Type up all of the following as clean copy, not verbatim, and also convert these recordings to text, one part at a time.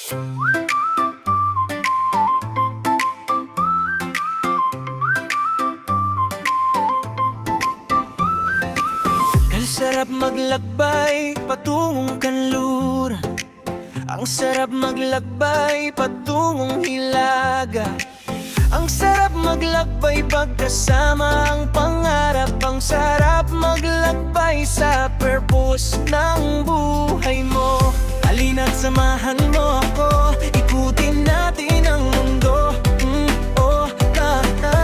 Ang sarap maglakbay patungong kanluran. Ang sarap maglakbay patungong Hilaga. Ang sarap maglakbay pagkasama ang pangarap. Ang sarap maglakbay sa purpose ng buhay mo. Halina't samahan mo ako, ikutin natin ang mundo. Oh, na, na.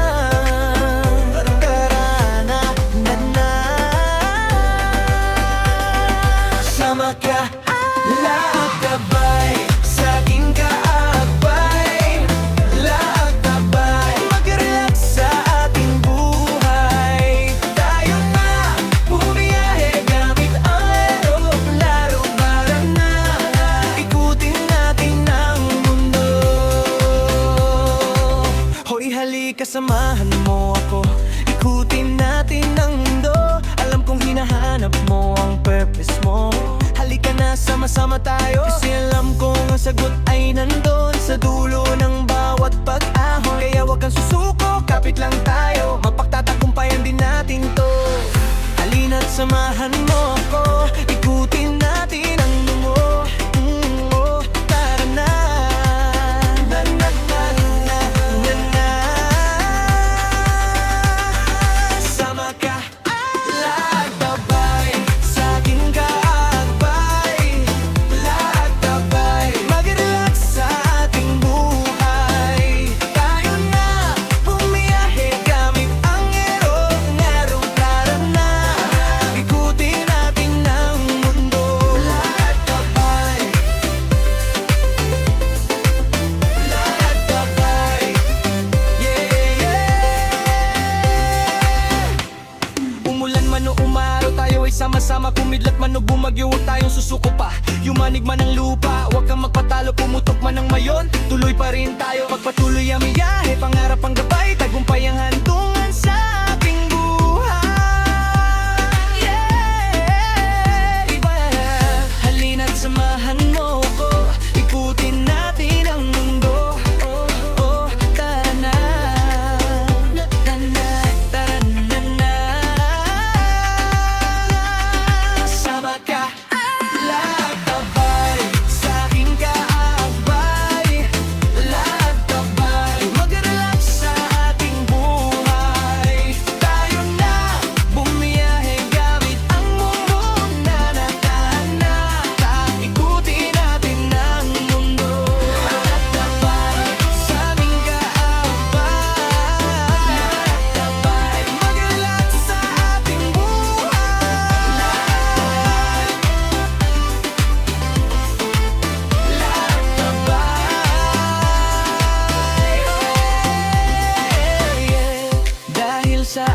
Tara na, na, na. Sama ka, lahat gabay, sa aking kaakbay. Lahat gabay, mag-relax sa ating buhay. Tayo na, bumiyahe gamit ang aeroplano. Para na, ikutin natin ang mundo. Hoy, halika, samahan mo ako, ikutin natin ang mundo. Alam kong hinahanap mo ang purpose mo. Halika na, sama-sama tayo, kasi alam kong ang sagot ay nandun sa dulo ng bawat pag-ahon. Kaya wag kang susuko, kapit lang tayo, mapagtatagumpayan din natin to. Halina't samahan mo ako, ikutin natin ang mundo. Oh, tara na. Na, na, na, na, na, na. Sama ka, lahat gabay, sa aking kaakbay. Lahat gabay, mag-relax sa ating buhay. Tayo na, bumiyahe gamit ang aeroplano. Tara na, ikutin natin ang mundo. Lahat gabay, lahat gabay. Yeah, yeah. Umulan man o umaraw, tayo ay sama-sama. Kumidlat man o bumagyo, huwag tayong susuko pa. Yumanig man ang lupa, huwag kang magpatalo. Pumutok man ang mayon, tuloy pa rin tayo. Magpatuloy ang biyahe, pangarap ang gabay. Tagumpay ang handungan sa ating buhay. Yeah, iba. Halina't samahan mo ko, ikutin natin ang mundo. Oh, oh, tara na. Na, na, na, tara na, na. Sama ka, lahat gabay, sa aking kaakbay. Lahat gabay, mag-relax sa ating buhay. Tayo na, bumiyahe gamit ang mundo. Nanatahan na, ikutin natin ang mundo. Lahat gabay, sa ating kaakbay. Lahat gabay, mag-relax sa ating buhay. Lahat gabay, dahil sa